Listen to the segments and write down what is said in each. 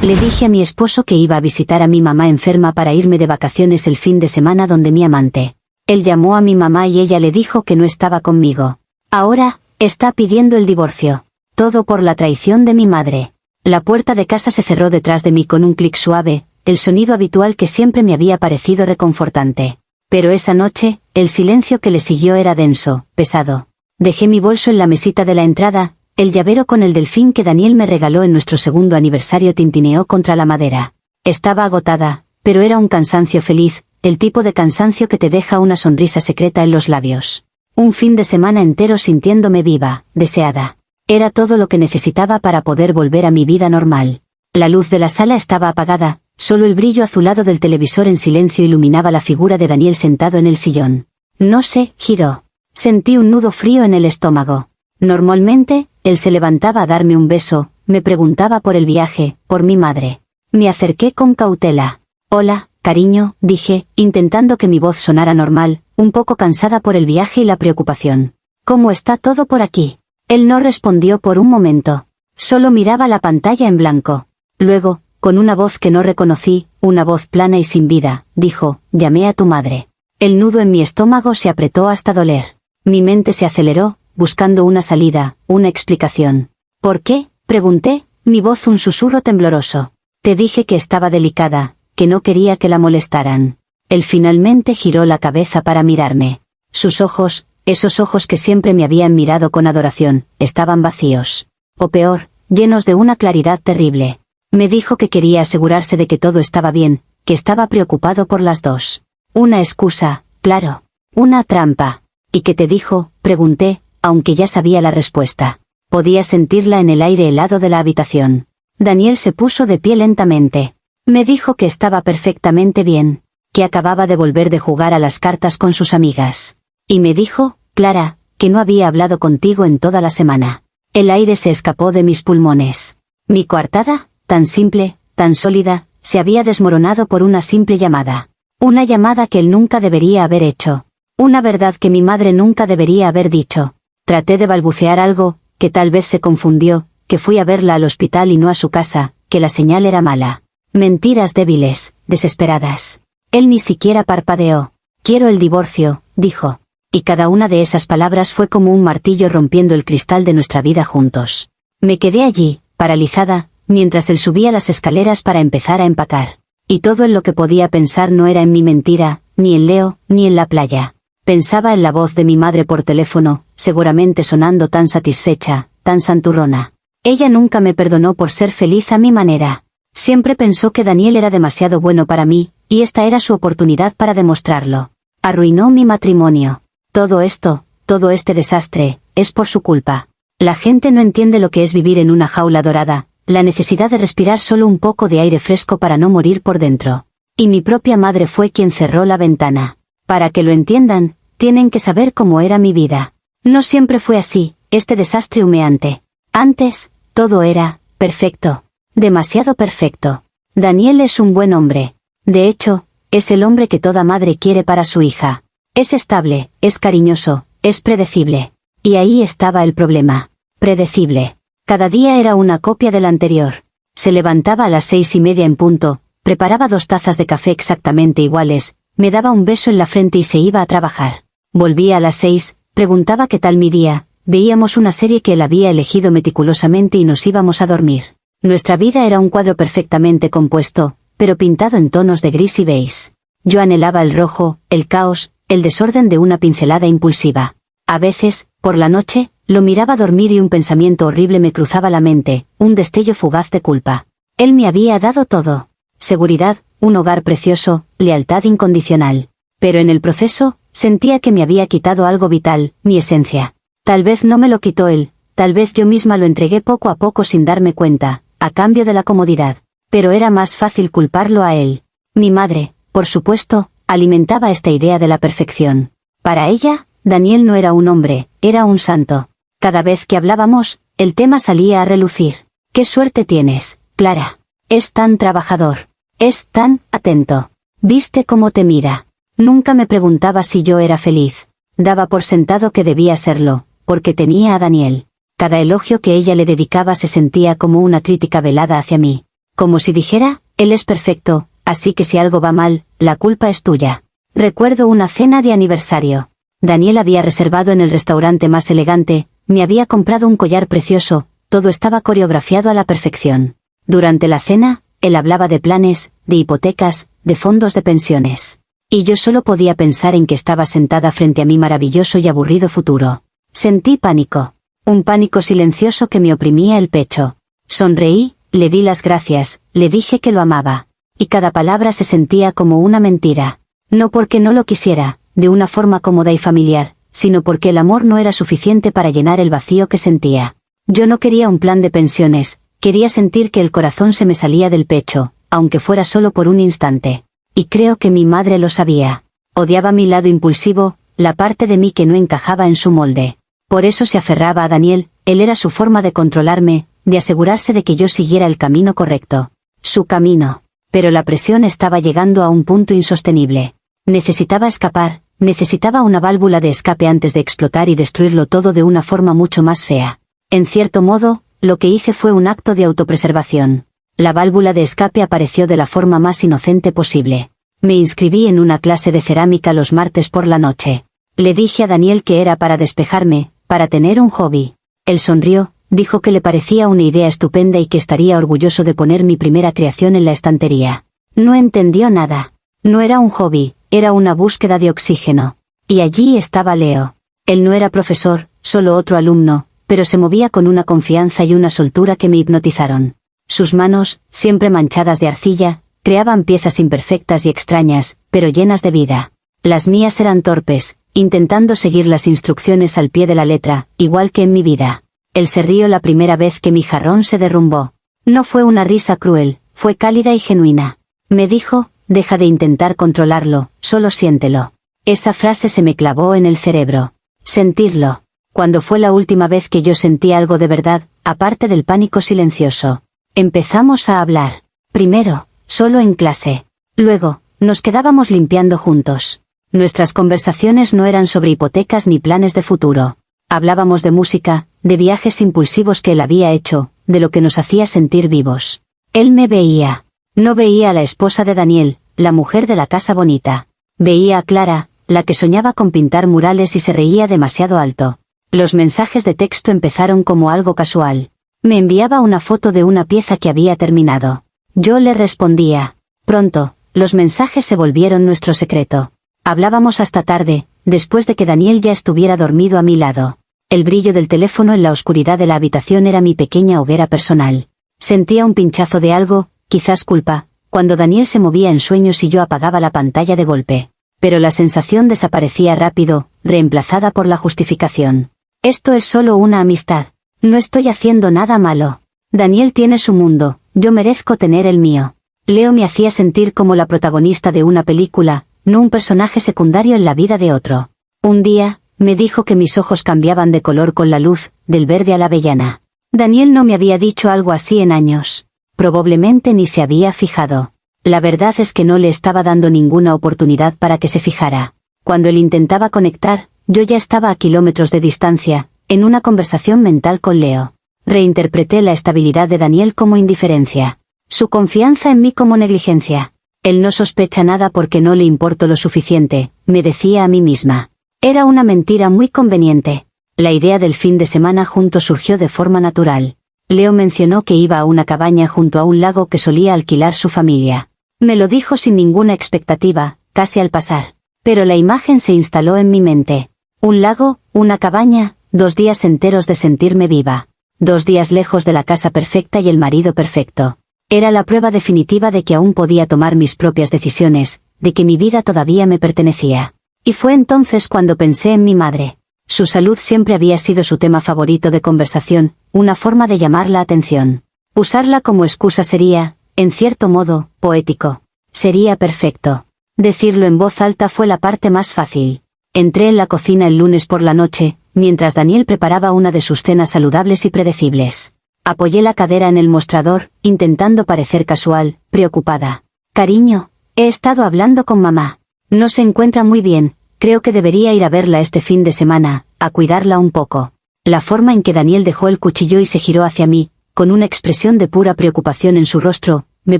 Le dije a mi esposo que iba a visitar a mi mamá enferma para irme de vacaciones el fin de semana donde mi amante. Él llamó a mi mamá y ella le dijo que no estaba conmigo. Ahora, está pidiendo el divorcio. Todo por la traición de mi madre. La puerta de casa se cerró detrás de mí con un clic suave, el sonido habitual que siempre me había parecido reconfortante. Pero esa noche, el silencio que le siguió era denso, pesado. Dejé mi bolso en la mesita de la entrada, el llavero con el delfín que Daniel me regaló en nuestro segundo aniversario tintineó contra la madera. Estaba agotada, pero era un cansancio feliz, el tipo de cansancio que te deja una sonrisa secreta en los labios. Un fin de semana entero sintiéndome viva, deseada. Era todo lo que necesitaba para poder volver a mi vida normal. La luz de la sala estaba apagada, solo el brillo azulado del televisor en silencio iluminaba la figura de Daniel sentado en el sillón. No se giró. Sentí un nudo frío en el estómago. Normalmente, él se levantaba a darme un beso, me preguntaba por el viaje, por mi madre. Me acerqué con cautela. Hola, cariño, dije, intentando que mi voz sonara normal, un poco cansada por el viaje y la preocupación. ¿Cómo está todo por aquí? Él no respondió por un momento. Solo miraba la pantalla en blanco. Luego, con una voz que no reconocí, una voz plana y sin vida, dijo, llamé a tu madre. El nudo en mi estómago se apretó hasta doler. Mi mente se aceleró, buscando una salida, una explicación. ¿Por qué? Pregunté, mi voz un susurro tembloroso. Te dije que estaba delicada, que no quería que la molestaran. Él finalmente giró la cabeza para mirarme. Sus ojos, esos ojos que siempre me habían mirado con adoración, estaban vacíos. O peor, llenos de una claridad terrible. Me dijo que quería asegurarse de que todo estaba bien, que estaba preocupado por las dos. Una excusa, claro. Una trampa. ¿Y qué te dijo? Pregunté, aunque ya sabía la respuesta. Podía sentirla en el aire helado de la habitación. Daniel se puso de pie lentamente. Me dijo que estaba perfectamente bien, que acababa de volver de jugar a las cartas con sus amigas. Y me dijo, Clara, que no había hablado contigo en toda la semana. El aire se escapó de mis pulmones. Mi coartada, tan simple, tan sólida, se había desmoronado por una simple llamada. Una llamada que él nunca debería haber hecho. Una verdad que mi madre nunca debería haber dicho. Traté de balbucear algo, que tal vez se confundió, que fui a verla al hospital y no a su casa, que la señal era mala. Mentiras débiles, desesperadas. Él ni siquiera parpadeó. Quiero el divorcio, dijo. Y cada una de esas palabras fue como un martillo rompiendo el cristal de nuestra vida juntos. Me quedé allí, paralizada, mientras él subía las escaleras para empezar a empacar. Y todo en lo que podía pensar no era en mi mentira, ni en Leo, ni en la playa. Pensaba en la voz de mi madre por teléfono, seguramente sonando tan satisfecha, tan santurrona. Ella nunca me perdonó por ser feliz a mi manera. Siempre pensó que Daniel era demasiado bueno para mí, y esta era su oportunidad para demostrarlo. Arruinó mi matrimonio. Todo esto, todo este desastre, es por su culpa. La gente no entiende lo que es vivir en una jaula dorada, la necesidad de respirar solo un poco de aire fresco para no morir por dentro. Y mi propia madre fue quien cerró la ventana. Para que lo entiendan, tienen que saber cómo era mi vida. No siempre fue así, este desastre humeante. Antes, todo era perfecto. Demasiado perfecto. Daniel es un buen hombre. De hecho, es el hombre que toda madre quiere para su hija. Es estable, es cariñoso, es predecible. Y ahí estaba el problema. Predecible. Cada día era una copia del anterior. Se levantaba a las 6:30 en punto, preparaba 2 tazas de café exactamente iguales, me daba un beso en la frente y se iba a trabajar. Volvía a las 6, preguntaba qué tal mi día, veíamos una serie que él había elegido meticulosamente y nos íbamos a dormir. Nuestra vida era un cuadro perfectamente compuesto, pero pintado en tonos de gris y beige. Yo anhelaba el rojo, el caos, el desorden de una pincelada impulsiva. A veces, por la noche, lo miraba dormir y un pensamiento horrible me cruzaba la mente, un destello fugaz de culpa. Él me había dado todo. Seguridad, un hogar precioso, lealtad incondicional. Pero en el proceso, sentía que me había quitado algo vital, mi esencia. Tal vez no me lo quitó él, tal vez yo misma lo entregué poco a poco sin darme cuenta, a cambio de la comodidad. Pero era más fácil culparlo a él. Mi madre, por supuesto, alimentaba esta idea de la perfección. Para ella, Daniel no era un hombre, era un santo. Cada vez que hablábamos, el tema salía a relucir. «¿Qué suerte tienes, Clara? Es tan trabajador. Es tan atento. ¿Viste cómo te mira?» Nunca me preguntaba si yo era feliz. Daba por sentado que debía serlo, porque tenía a Daniel. Cada elogio que ella le dedicaba se sentía como una crítica velada hacia mí. Como si dijera, él es perfecto, así que si algo va mal, la culpa es tuya. Recuerdo una cena de aniversario. Daniel había reservado en el restaurante más elegante, me había comprado un collar precioso, todo estaba coreografiado a la perfección. Durante la cena, él hablaba de planes, de hipotecas, de fondos de pensiones. Y yo solo podía pensar en que estaba sentada frente a mi maravilloso y aburrido futuro. Sentí pánico. Un pánico silencioso que me oprimía el pecho. Sonreí, le di las gracias, le dije que lo amaba. Y cada palabra se sentía como una mentira. No porque no lo quisiera, de una forma cómoda y familiar, sino porque el amor no era suficiente para llenar el vacío que sentía. Yo no quería un plan de pensiones, quería sentir que el corazón se me salía del pecho, aunque fuera solo por un instante. Y creo que mi madre lo sabía. Odiaba mi lado impulsivo, la parte de mí que no encajaba en su molde. Por eso se aferraba a Daniel, él era su forma de controlarme, de asegurarse de que yo siguiera el camino correcto. Su camino. Pero la presión estaba llegando a un punto insostenible. Necesitaba escapar, necesitaba una válvula de escape antes de explotar y destruirlo todo de una forma mucho más fea. En cierto modo, lo que hice fue un acto de autopreservación. La válvula de escape apareció de la forma más inocente posible. Me inscribí en una clase de cerámica los martes por la noche. Le dije a Daniel que era para despejarme, para tener un hobby. Él sonrió, dijo que le parecía una idea estupenda y que estaría orgulloso de poner mi primera creación en la estantería. No entendió nada. No era un hobby, era una búsqueda de oxígeno. Y allí estaba Leo. Él no era profesor, solo otro alumno, pero se movía con una confianza y una soltura que me hipnotizaron. Sus manos, siempre manchadas de arcilla, creaban piezas imperfectas y extrañas, pero llenas de vida. Las mías eran torpes, intentando seguir las instrucciones al pie de la letra, igual que en mi vida. Él se rió la primera vez que mi jarrón se derrumbó. No fue una risa cruel, fue cálida y genuina. Me dijo, deja de intentar controlarlo, solo siéntelo. Esa frase se me clavó en el cerebro. Sentirlo. Cuando fue la última vez que yo sentí algo de verdad, aparte del pánico silencioso. Empezamos a hablar. Primero, solo en clase. Luego, nos quedábamos limpiando juntos. Nuestras conversaciones no eran sobre hipotecas ni planes de futuro. Hablábamos de música, de viajes impulsivos que él había hecho, de lo que nos hacía sentir vivos. Él me veía. No veía a la esposa de Daniel, la mujer de la casa bonita. Veía a Clara, la que soñaba con pintar murales y se reía demasiado alto. Los mensajes de texto empezaron como algo casual. Me enviaba una foto de una pieza que había terminado. Yo le respondía. Pronto, los mensajes se volvieron nuestro secreto. Hablábamos hasta tarde, después de que Daniel ya estuviera dormido a mi lado. El brillo del teléfono en la oscuridad de la habitación era mi pequeña hoguera personal. Sentía un pinchazo de algo, quizás culpa, cuando Daniel se movía en sueños y yo apagaba la pantalla de golpe. Pero la sensación desaparecía rápido, reemplazada por la justificación. Esto es solo una amistad. No estoy haciendo nada malo. Daniel tiene su mundo, yo merezco tener el mío. Leo me hacía sentir como la protagonista de una película, no un personaje secundario en la vida de otro. Un día, me dijo que mis ojos cambiaban de color con la luz, del verde a la avellana. Daniel no me había dicho algo así en años. Probablemente ni se había fijado. La verdad es que no le estaba dando ninguna oportunidad para que se fijara. Cuando él intentaba conectar, yo ya estaba a kilómetros de distancia, en una conversación mental con Leo. Reinterpreté la estabilidad de Daniel como indiferencia. Su confianza en mí como negligencia. Él no sospecha nada porque no le importo lo suficiente, me decía a mí misma. Era una mentira muy conveniente. La idea del fin de semana juntos surgió de forma natural. Leo mencionó que iba a una cabaña junto a un lago que solía alquilar su familia. Me lo dijo sin ninguna expectativa, casi al pasar. Pero la imagen se instaló en mi mente. Un lago, una cabaña, 2 días enteros de sentirme viva. 2 días lejos de la casa perfecta y el marido perfecto. Era la prueba definitiva de que aún podía tomar mis propias decisiones, de que mi vida todavía me pertenecía. Y fue entonces cuando pensé en mi madre. Su salud siempre había sido su tema favorito de conversación, una forma de llamar la atención. Usarla como excusa sería, en cierto modo, poético. Sería perfecto. Decirlo en voz alta fue la parte más fácil. Entré en la cocina el lunes por la noche, mientras Daniel preparaba una de sus cenas saludables y predecibles. Apoyé la cadera en el mostrador, intentando parecer casual, preocupada. Cariño, he estado hablando con mamá. No se encuentra muy bien, creo que debería ir a verla este fin de semana, a cuidarla un poco. La forma en que Daniel dejó el cuchillo y se giró hacia mí, con una expresión de pura preocupación en su rostro, me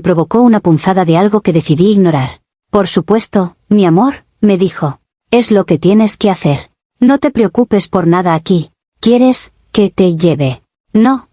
provocó una punzada de algo que decidí ignorar. Por supuesto, mi amor, me dijo. Es lo que tienes que hacer. No te preocupes por nada aquí. ¿Quieres que te lleve? No,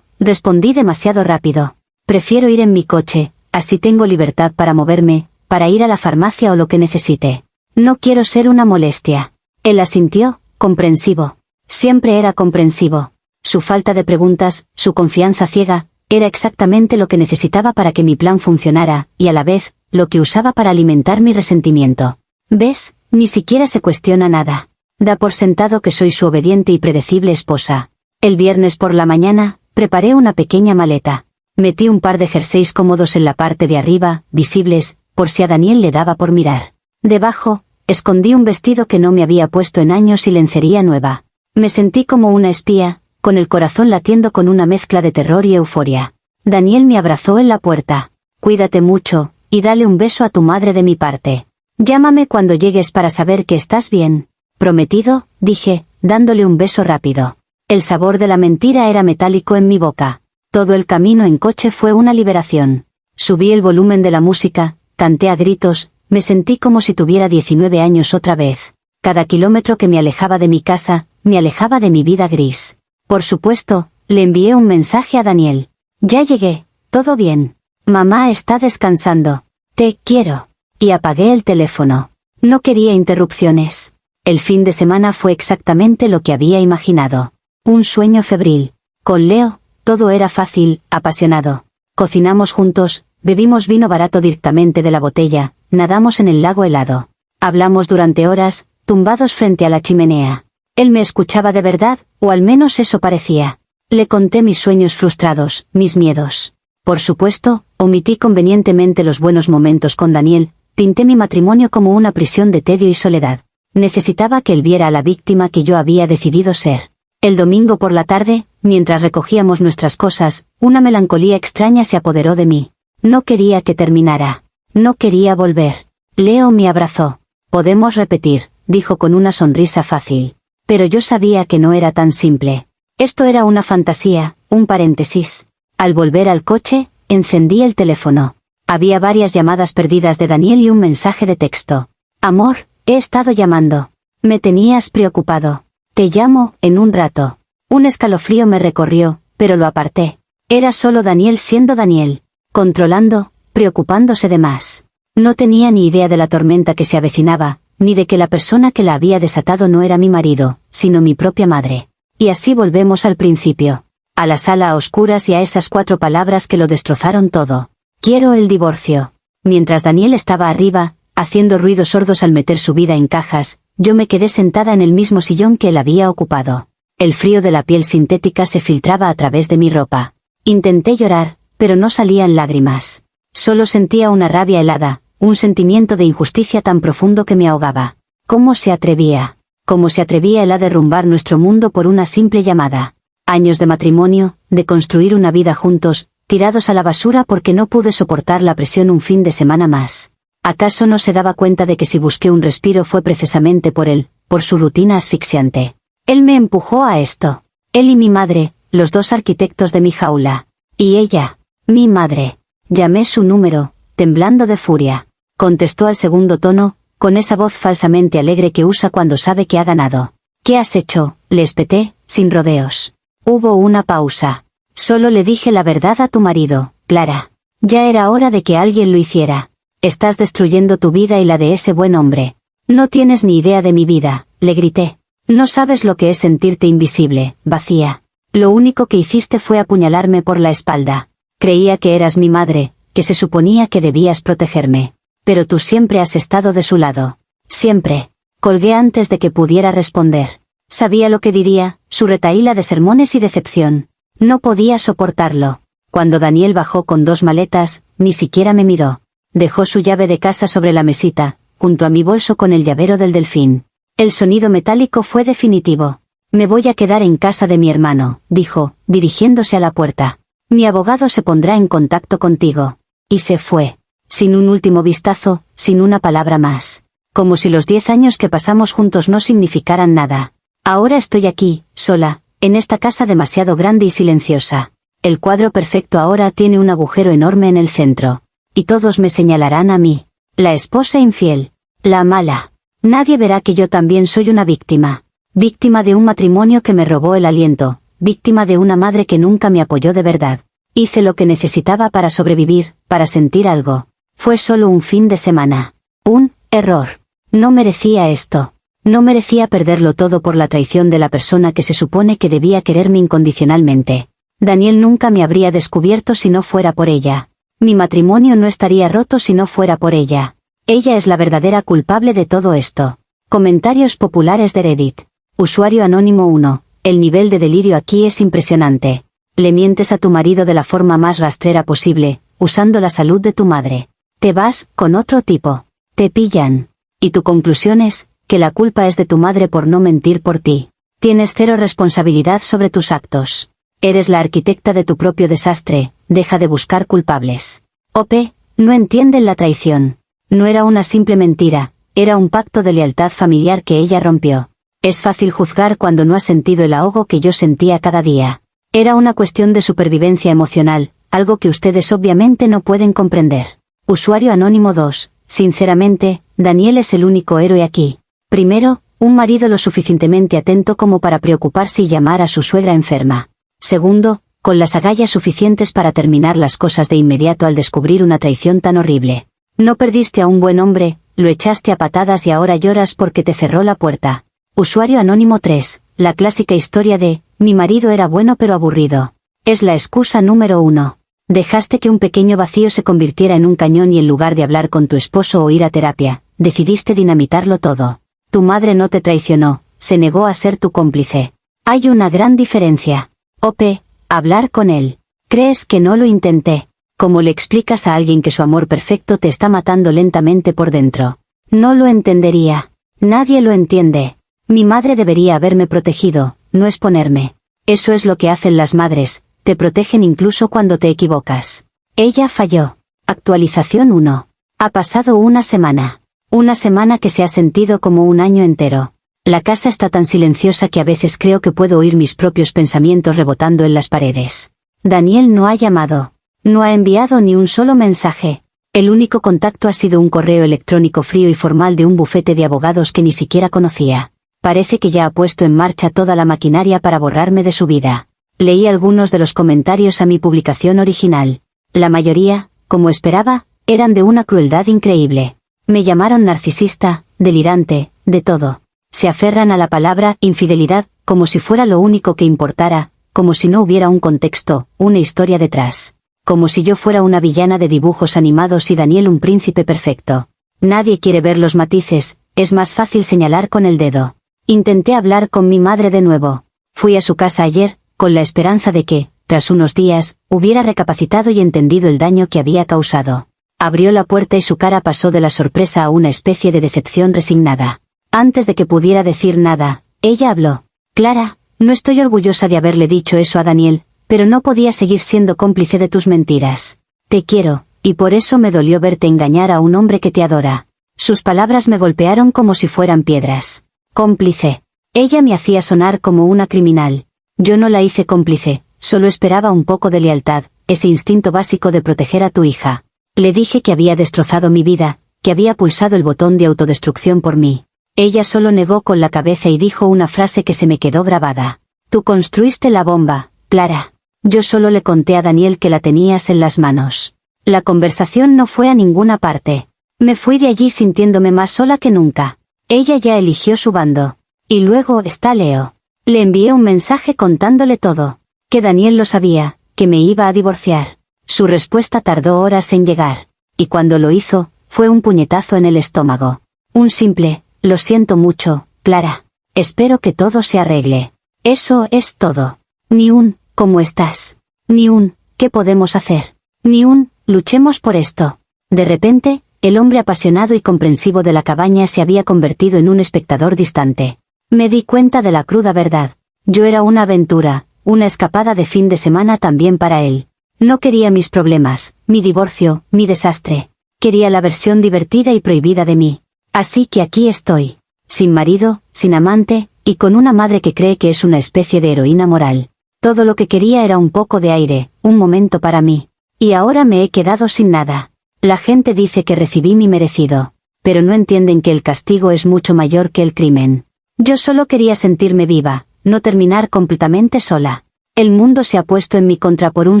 respondí demasiado rápido. Prefiero ir en mi coche, así tengo libertad para moverme, para ir a la farmacia o lo que necesite. No quiero ser una molestia. Él asintió, comprensivo. Siempre era comprensivo. Su falta de preguntas, su confianza ciega, era exactamente lo que necesitaba para que mi plan funcionara, y a la vez, lo que usaba para alimentar mi resentimiento. ¿Ves? Ni siquiera se cuestiona nada. Da por sentado que soy su obediente y predecible esposa. El viernes por la mañana, preparé una pequeña maleta. Metí un par de jerseys cómodos en la parte de arriba, visibles, por si a Daniel le daba por mirar. Debajo, escondí un vestido que no me había puesto en años y lencería nueva. Me sentí como una espía, con el corazón latiendo con una mezcla de terror y euforia. Daniel me abrazó en la puerta. Cuídate mucho, y dale un beso a tu madre de mi parte. Llámame cuando llegues para saber que estás bien. Prometido, dije, dándole un beso rápido. El sabor de la mentira era metálico en mi boca. Todo el camino en coche fue una liberación. Subí el volumen de la música, canté a gritos, me sentí como si tuviera 19 años otra vez. Cada kilómetro que me alejaba de mi casa, me alejaba de mi vida gris. Por supuesto, le envié un mensaje a Daniel. Ya llegué, todo bien. Mamá está descansando. Te quiero. Y apagué el teléfono. No quería interrupciones. El fin de semana fue exactamente lo que había imaginado. Un sueño febril. Con Leo, todo era fácil, apasionado. Cocinamos juntos, bebimos vino barato directamente de la botella, nadamos en el lago helado. Hablamos durante horas, tumbados frente a la chimenea. Él me escuchaba de verdad, o al menos eso parecía. Le conté mis sueños frustrados, mis miedos. Por supuesto, omití convenientemente los buenos momentos con Daniel, pinté mi matrimonio como una prisión de tedio y soledad. Necesitaba que él viera a la víctima que yo había decidido ser. El domingo por la tarde, mientras recogíamos nuestras cosas, una melancolía extraña se apoderó de mí. No quería que terminara. No quería volver. Leo me abrazó. Podemos repetir, dijo con una sonrisa fácil. Pero yo sabía que no era tan simple. Esto era una fantasía, un paréntesis. Al volver al coche, encendí el teléfono. Había varias llamadas perdidas de Daniel y un mensaje de texto. Amor, he estado llamando. Me tenías preocupado. Te llamo, en un rato. Un escalofrío me recorrió, pero lo aparté. Era solo Daniel siendo Daniel. Controlando, preocupándose de más. No tenía ni idea de la tormenta que se avecinaba, ni de que la persona que la había desatado no era mi marido, sino mi propia madre. Y así volvemos al principio. A la sala a oscuras y a esas 4 palabras que lo destrozaron todo. Quiero el divorcio. Mientras Daniel estaba arriba, haciendo ruidos sordos al meter su vida en cajas, yo me quedé sentada en el mismo sillón que él había ocupado. El frío de la piel sintética se filtraba a través de mi ropa. Intenté llorar, pero no salían lágrimas. Solo sentía una rabia helada, un sentimiento de injusticia tan profundo que me ahogaba. ¿Cómo se atrevía? ¿Cómo se atrevía él a derrumbar nuestro mundo por una simple llamada? Años de matrimonio, de construir una vida juntos, tirados a la basura porque no pude soportar la presión un fin de semana más. ¿Acaso no se daba cuenta de que si busqué un respiro fue precisamente por él, por su rutina asfixiante? Él me empujó a esto. Él y mi madre, los 2 arquitectos de mi jaula. Y ella, mi madre. Llamé su número, temblando de furia. Contestó al segundo tono, con esa voz falsamente alegre que usa cuando sabe que ha ganado. ¿Qué has hecho?, le espeté, sin rodeos. Hubo una pausa. Solo le dije la verdad a tu marido, Clara. Ya era hora de que alguien lo hiciera. Estás destruyendo tu vida y la de ese buen hombre. No tienes ni idea de mi vida, le grité. No sabes lo que es sentirte invisible, vacía. Lo único que hiciste fue apuñalarme por la espalda. Creía que eras mi madre, que se suponía que debías protegerme. Pero tú siempre has estado de su lado. Siempre. Colgué antes de que pudiera responder. Sabía lo que diría, su retahíla de sermones y decepción. No podía soportarlo. Cuando Daniel bajó con 2 maletas, ni siquiera me miró. Dejó su llave de casa sobre la mesita, junto a mi bolso con el llavero del delfín. El sonido metálico fue definitivo. Me voy a quedar en casa de mi hermano, dijo, dirigiéndose a la puerta. Mi abogado se pondrá en contacto contigo. Y se fue. Sin un último vistazo, sin una palabra más. Como si los 10 años que pasamos juntos no significaran nada. Ahora estoy aquí, sola, en esta casa demasiado grande y silenciosa. El cuadro perfecto ahora tiene un agujero enorme en el centro. Y todos me señalarán a mí. La esposa infiel. La mala. Nadie verá que yo también soy una víctima. Víctima de un matrimonio que me robó el aliento. Víctima de una madre que nunca me apoyó de verdad. Hice lo que necesitaba para sobrevivir, para sentir algo. Fue solo un fin de semana. Un error. No merecía esto. No merecía perderlo todo por la traición de la persona que se supone que debía quererme incondicionalmente. Daniel nunca me habría descubierto si no fuera por ella. Mi matrimonio no estaría roto si no fuera por ella. Ella es la verdadera culpable de todo esto. Comentarios populares de Reddit. Usuario anónimo 1. El nivel de delirio aquí es impresionante. Le mientes a tu marido de la forma más rastrera posible, usando la salud de tu madre. Te vas con otro tipo. Te pillan. Y tu conclusión es que la culpa es de tu madre por no mentir por ti. Tienes cero responsabilidad sobre tus actos. Eres la arquitecta de tu propio desastre, deja de buscar culpables. OP, no entienden la traición. No era una simple mentira, era un pacto de lealtad familiar que ella rompió. Es fácil juzgar cuando no has sentido el ahogo que yo sentía cada día. Era una cuestión de supervivencia emocional, algo que ustedes obviamente no pueden comprender. Usuario anónimo 2, sinceramente, Daniel es el único héroe aquí. Primero, un marido lo suficientemente atento como para preocuparse y llamar a su suegra enferma. Segundo, con las agallas suficientes para terminar las cosas de inmediato al descubrir una traición tan horrible. No perdiste a un buen hombre, lo echaste a patadas y ahora lloras porque te cerró la puerta. Usuario anónimo 3, la clásica historia de, mi marido era bueno pero aburrido. Es la excusa número 1. Dejaste que un pequeño vacío se convirtiera en un cañón y en lugar de hablar con tu esposo o ir a terapia, decidiste dinamitarlo todo. Tu madre no te traicionó, se negó a ser tu cómplice. Hay una gran diferencia. OP, hablar con él. ¿Crees que no lo intenté? ¿Cómo le explicas a alguien que su amor perfecto te está matando lentamente por dentro? No lo entendería. Nadie lo entiende. Mi madre debería haberme protegido, no exponerme. Eso es lo que hacen las madres, te protegen incluso cuando te equivocas. Ella falló. Actualización 1. Ha pasado una semana. Una semana que se ha sentido como un año entero. La casa está tan silenciosa que a veces creo que puedo oír mis propios pensamientos rebotando en las paredes. Daniel no ha llamado. No ha enviado ni un solo mensaje. El único contacto ha sido un correo electrónico frío y formal de un bufete de abogados que ni siquiera conocía. Parece que ya ha puesto en marcha toda la maquinaria para borrarme de su vida. Leí algunos de los comentarios a mi publicación original. La mayoría, como esperaba, eran de una crueldad increíble. Me llamaron narcisista, delirante, de todo. Se aferran a la palabra infidelidad, como si fuera lo único que importara, como si no hubiera un contexto, una historia detrás. Como si yo fuera una villana de dibujos animados y Daniel un príncipe perfecto. Nadie quiere ver los matices, es más fácil señalar con el dedo. Intenté hablar con mi madre de nuevo. Fui a su casa ayer, con la esperanza de que, tras unos días, hubiera recapacitado y entendido el daño que había causado. Abrió la puerta y su cara pasó de la sorpresa a una especie de decepción resignada. Antes de que pudiera decir nada, ella habló. Clara, no estoy orgullosa de haberle dicho eso a Daniel, pero no podía seguir siendo cómplice de tus mentiras. Te quiero, y por eso me dolió verte engañar a un hombre que te adora. Sus palabras me golpearon como si fueran piedras. Cómplice. Ella me hacía sonar como una criminal. Yo no la hice cómplice, solo esperaba un poco de lealtad, ese instinto básico de proteger a tu hija. Le dije que había destrozado mi vida, que había pulsado el botón de autodestrucción por mí. Ella solo negó con la cabeza y dijo una frase que se me quedó grabada. Tú construiste la bomba, Clara. Yo solo le conté a Daniel que la tenías en las manos. La conversación no fue a ninguna parte. Me fui de allí sintiéndome más sola que nunca. Ella ya eligió su bando. Y luego está Leo. Le envié un mensaje contándole todo. Que Daniel lo sabía, que me iba a divorciar. Su respuesta tardó horas en llegar. Y cuando lo hizo, fue un puñetazo en el estómago. Un simple, lo siento mucho, Clara. Espero que todo se arregle. Eso es todo. Ni un, ¿cómo estás? Ni un, ¿qué podemos hacer? Ni un, luchemos por esto. De repente, el hombre apasionado y comprensivo de la cabaña se había convertido en un espectador distante. Me di cuenta de la cruda verdad. Yo era una aventura, una escapada de fin de semana también para él. No quería mis problemas, mi divorcio, mi desastre. Quería la versión divertida y prohibida de mí. Así que aquí estoy. Sin marido, sin amante, y con una madre que cree que es una especie de heroína moral. Todo lo que quería era un poco de aire, un momento para mí. Y ahora me he quedado sin nada. La gente dice que recibí mi merecido, pero no entienden que el castigo es mucho mayor que el crimen. Yo solo quería sentirme viva, no terminar completamente sola. El mundo se ha puesto en mi contra por un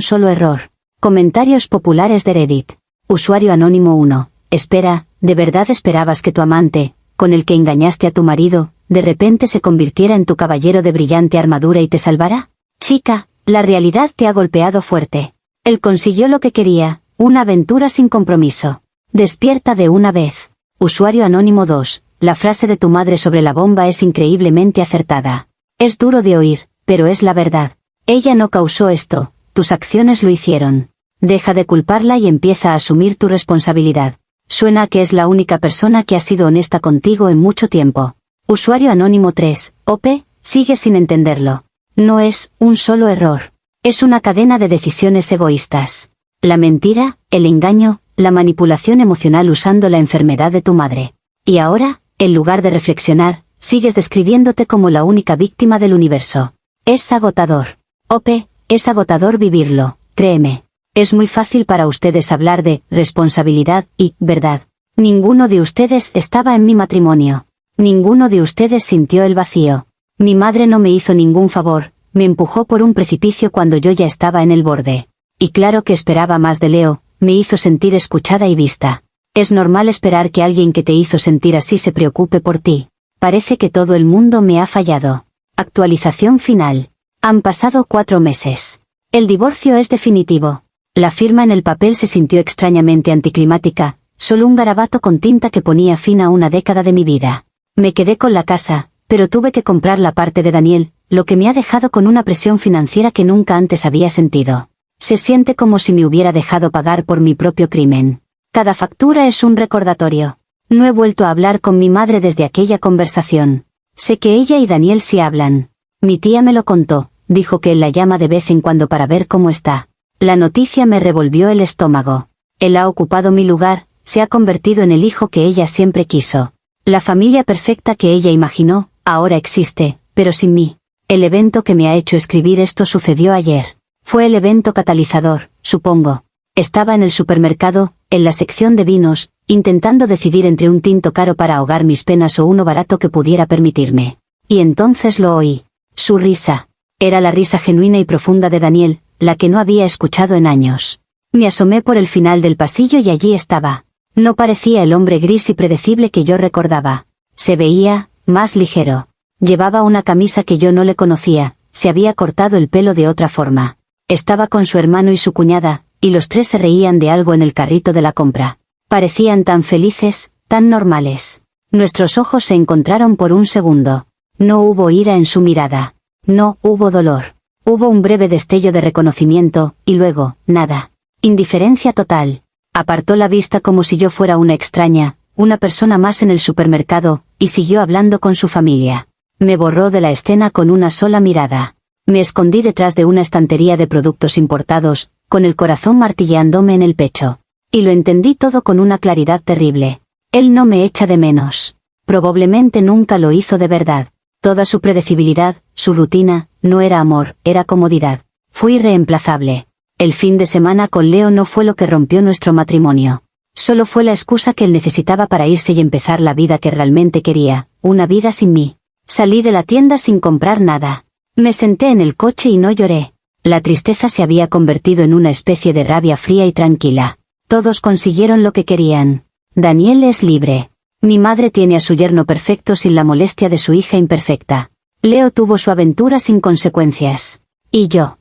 solo error. Comentarios populares de Reddit. Usuario anónimo 1. Espera, ¿de verdad esperabas que tu amante, con el que engañaste a tu marido, de repente se convirtiera en tu caballero de brillante armadura y te salvara? Chica, la realidad te ha golpeado fuerte. Él consiguió lo que quería, una aventura sin compromiso. Despierta de una vez. Usuario anónimo 2. La frase de tu madre sobre la bomba es increíblemente acertada. Es duro de oír, pero es la verdad. Ella no causó esto, tus acciones lo hicieron. Deja de culparla y empieza a asumir tu responsabilidad. Suena a que es la única persona que ha sido honesta contigo en mucho tiempo. Usuario anónimo 3. Ope, sigue sin entenderlo. No es un solo error. Es una cadena de decisiones egoístas. La mentira, el engaño, la manipulación emocional usando la enfermedad de tu madre. Y ahora, en lugar de reflexionar, sigues describiéndote como la única víctima del universo. Es agotador. Ope, es agotador vivirlo, créeme. Es muy fácil para ustedes hablar de responsabilidad y verdad. Ninguno de ustedes estaba en mi matrimonio. Ninguno de ustedes sintió el vacío. Mi madre no me hizo ningún favor, me empujó por un precipicio cuando yo ya estaba en el borde. Y claro que esperaba más de Leo, me hizo sentir escuchada y vista. Es normal esperar que alguien que te hizo sentir así se preocupe por ti. Parece que todo el mundo me ha fallado. Actualización final. Han pasado 4 meses. El divorcio es definitivo. La firma en el papel se sintió extrañamente anticlimática, solo un garabato con tinta que ponía fin a una década de mi vida. Me quedé con la casa, pero tuve que comprar la parte de Daniel, lo que me ha dejado con una presión financiera que nunca antes había sentido. Se siente como si me hubiera dejado pagar por mi propio crimen. Cada factura es un recordatorio. No he vuelto a hablar con mi madre desde aquella conversación. Sé que ella y Daniel sí hablan. Mi tía me lo contó, dijo que él la llama de vez en cuando para ver cómo está. La noticia me revolvió el estómago. Él ha ocupado mi lugar, se ha convertido en el hijo que ella siempre quiso. La familia perfecta que ella imaginó, ahora existe, pero sin mí. El evento que me ha hecho escribir esto sucedió ayer. Fue el evento catalizador, supongo. Estaba en el supermercado, en la sección de vinos, intentando decidir entre un tinto caro para ahogar mis penas o uno barato que pudiera permitirme. Y entonces lo oí. Su risa. Era la risa genuina y profunda de Daniel, la que no había escuchado en años. Me asomé por el final del pasillo y allí estaba. No parecía el hombre gris y predecible que yo recordaba. Se veía más ligero. Llevaba una camisa que yo no le conocía, se había cortado el pelo de otra forma. Estaba con su hermano y su cuñada, y los tres se reían de algo en el carrito de la compra. Parecían tan felices, tan normales. Nuestros ojos se encontraron por un segundo. No hubo ira en su mirada. No hubo dolor. Hubo un breve destello de reconocimiento, y luego, nada. Indiferencia total. Apartó la vista como si yo fuera una extraña, una persona más en el supermercado, y siguió hablando con su familia. Me borró de la escena con una sola mirada. Me escondí detrás de una estantería de productos importados, con el corazón martilleándome en el pecho. Y lo entendí todo con una claridad terrible. Él no me echa de menos. Probablemente nunca lo hizo de verdad. Toda su predecibilidad, su rutina, no era amor, era comodidad. Fui irreemplazable. El fin de semana con Leo no fue lo que rompió nuestro matrimonio. Solo fue la excusa que él necesitaba para irse y empezar la vida que realmente quería, una vida sin mí. Salí de la tienda sin comprar nada. Me senté en el coche y no lloré. La tristeza se había convertido en una especie de rabia fría y tranquila. Todos consiguieron lo que querían. Daniel es libre. Mi madre tiene a su yerno perfecto sin la molestia de su hija imperfecta. Leo tuvo su aventura sin consecuencias. Y yo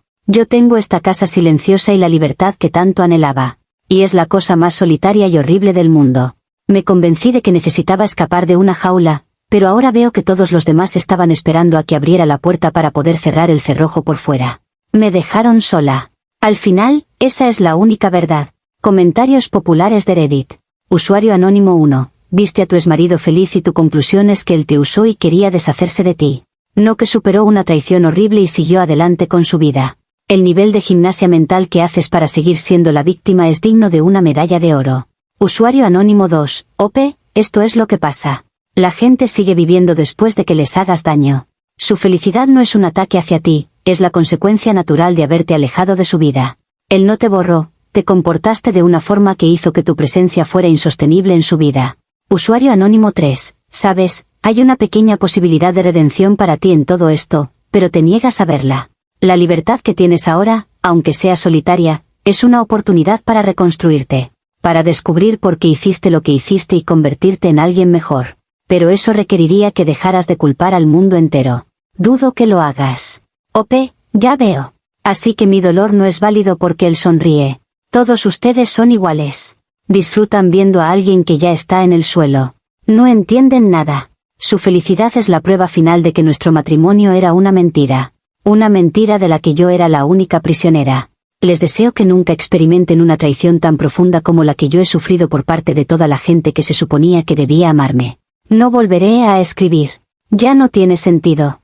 tengo esta casa silenciosa y la libertad que tanto anhelaba. Y es la cosa más solitaria y horrible del mundo. Me convencí de que necesitaba escapar de una jaula, pero ahora veo que todos los demás estaban esperando a que abriera la puerta para poder cerrar el cerrojo por fuera. Me dejaron sola. Al final, esa es la única verdad. Comentarios populares de Reddit. Usuario anónimo 1. Viste a tu exmarido feliz y tu conclusión es que él te usó y quería deshacerse de ti. No que superó una traición horrible y siguió adelante con su vida. El nivel de gimnasia mental que haces para seguir siendo la víctima es digno de una medalla de oro. Usuario anónimo 2. Ope, esto es lo que pasa. La gente sigue viviendo después de que les hagas daño. Su felicidad no es un ataque hacia ti, es la consecuencia natural de haberte alejado de su vida. Él no te borró, te comportaste de una forma que hizo que tu presencia fuera insostenible en su vida. Usuario anónimo 3, sabes, hay una pequeña posibilidad de redención para ti en todo esto, pero te niegas a verla. La libertad que tienes ahora, aunque sea solitaria, es una oportunidad para reconstruirte, para descubrir por qué hiciste lo que hiciste y convertirte en alguien mejor. Pero eso requeriría que dejaras de culpar al mundo entero. Dudo que lo hagas. Ope, ya veo. Así que mi dolor no es válido porque él sonríe. Todos ustedes son iguales. Disfrutan viendo a alguien que ya está en el suelo. No entienden nada. Su felicidad es la prueba final de que nuestro matrimonio era una mentira. Una mentira de la que yo era la única prisionera. Les deseo que nunca experimenten una traición tan profunda como la que yo he sufrido por parte de toda la gente que se suponía que debía amarme. No volveré a escribir. Ya no tiene sentido.